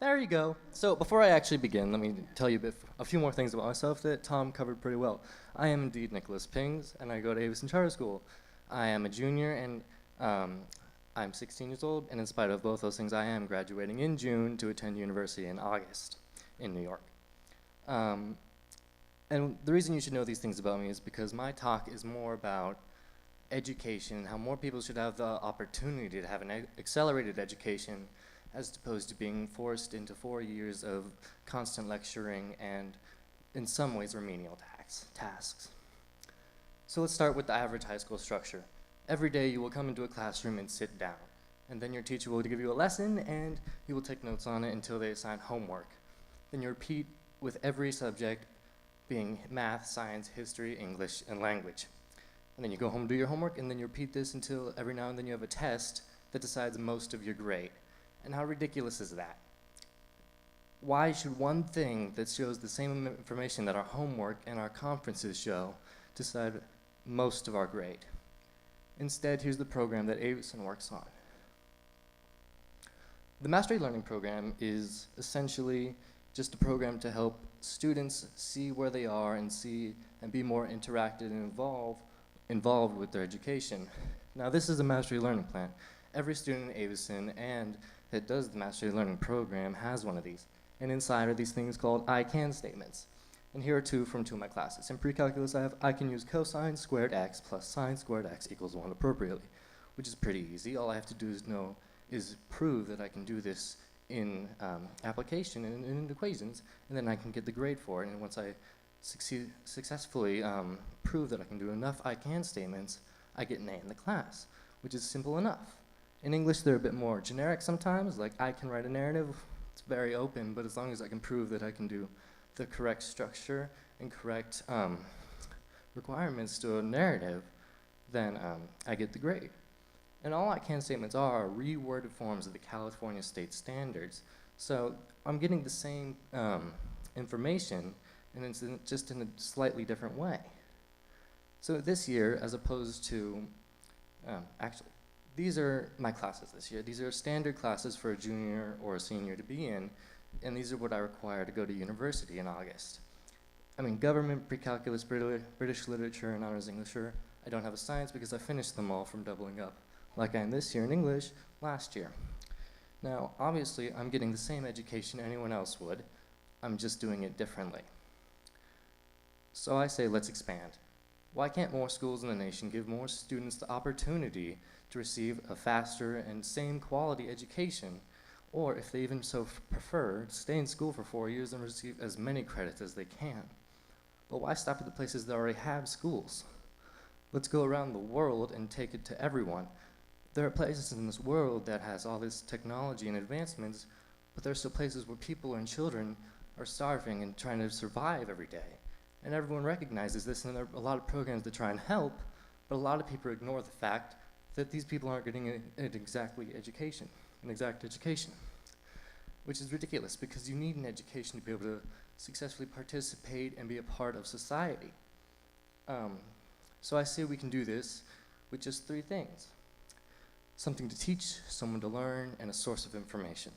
There you go. So before I actually begin, let me tell you a few more things about myself that Tom covered pretty well. I am indeed Nicholas Pings, and I go to Aveson Charter School. I am a junior, and I'm 16 years old, and in spite of both those things, I am graduating in June to attend university in August in New York. And the reason you should know these things about me is because my talk is more about education, how more people should have the opportunity to have an accelerated education as opposed to being forced into 4 years of constant lecturing and, in some ways, remedial tasks. So let's start with the average high school structure. Every day you will come into a classroom and sit down, and then your teacher will give you a lesson and you will take notes on it until they assign homework. Then you repeat with every subject being math, science, history, English, and language. And then you go home and do your homework, and then you repeat this until every now and then you have a test that decides most of your grade. And how ridiculous is that? Why should one thing that shows the same information that our homework and our conferences show decide most of our grade? Instead, here's the program that Aveson works on. The Mastery Learning Program is essentially just a program to help students see where they are and be more interactive and involved with their education. Now, this is a Mastery Learning Plan. Every student in Aveson and that does the Mastery Learning Program has one of these. And inside are these things called I can statements. And here are two from two of my classes. In pre-calculus, I can use cosine squared x plus sine squared x equals 1 appropriately, which is pretty easy. All I have to do is prove that I can do this in application and in equations, and then I can get the grade for it. And once I successfully prove that I can do enough I can statements, I get an A in the class, which is simple enough. In English, they're a bit more generic sometimes, like I can write a narrative. It's very open, but as long as I can prove that I can do the correct structure and correct requirements to a narrative, then I get the grade. And all I can statements are reworded forms of the California state standards. So I'm getting the same information, and it's just in a slightly different way. So this year, as opposed to, actually, these are my classes this year. These are standard classes for a junior or a senior to be in, and these are what I require to go to university in August. I mean, government, pre-calculus, British literature, and honors English. I don't have a science because I finished them all from doubling up, like I am this year in English last year. Now, obviously, I'm getting the same education anyone else would. I'm just doing it differently. So I say, let's expand. Why can't more schools in the nation give more students the opportunity to receive a faster and same quality education, or if they even so prefer, stay in school for 4 years and receive as many credits as they can? But why stop at the places that already have schools? Let's go around the world and take it to everyone. There are places in this world that has all this technology and advancements, but there are still places where people and children are starving and trying to survive every day. And everyone recognizes this, and there are a lot of programs that try and help, but a lot of people ignore the fact that these people aren't getting an exact education, which is ridiculous because you need an education to be able to successfully participate and be a part of society. So I say we can do this with just 3 things: something to teach, someone to learn, and a source of information.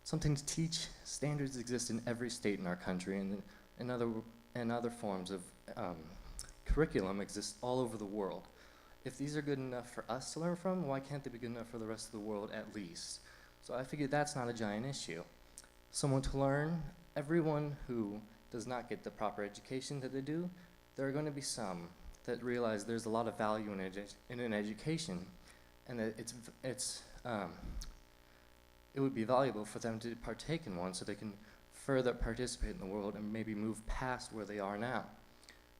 Something to teach: standards exist in every state in our country, and other forms of curriculum exist all over the world. If these are good enough for us to learn from, why can't they be good enough for the rest of the world at least? So I figured that's not a giant issue. Someone to learn: everyone who does not get the proper education that they do, there are going to be some that realize there's a lot of value in an education, and that it would be valuable for them to partake in one so they can further participate in the world and maybe move past where they are now.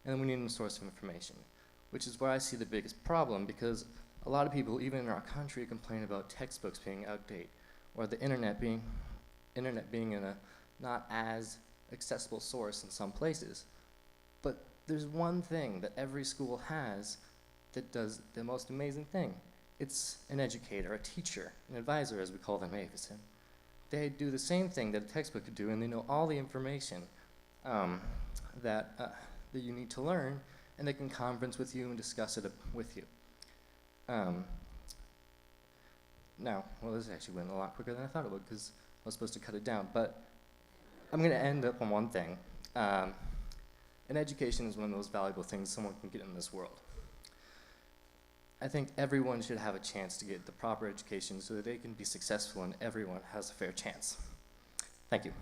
And then we need a source of information, which is where I see the biggest problem, because a lot of people, even in our country, complain about textbooks being outdated, or the internet being in a not as accessible source in some places. But there's one thing that every school has that does the most amazing thing. It's an educator, a teacher, an advisor, as we call them at Aveson. They do the same thing that a textbook could do, and they know all the information that you need to learn, and they can conference with you and discuss it with you. Now, well, this actually went a lot quicker than I thought it would, because was supposed to cut it down. But I'm going to end up on one thing. And education is one of the most valuable things someone can get in this world. I think everyone should have a chance to get the proper education so that they can be successful and everyone has a fair chance. Thank you.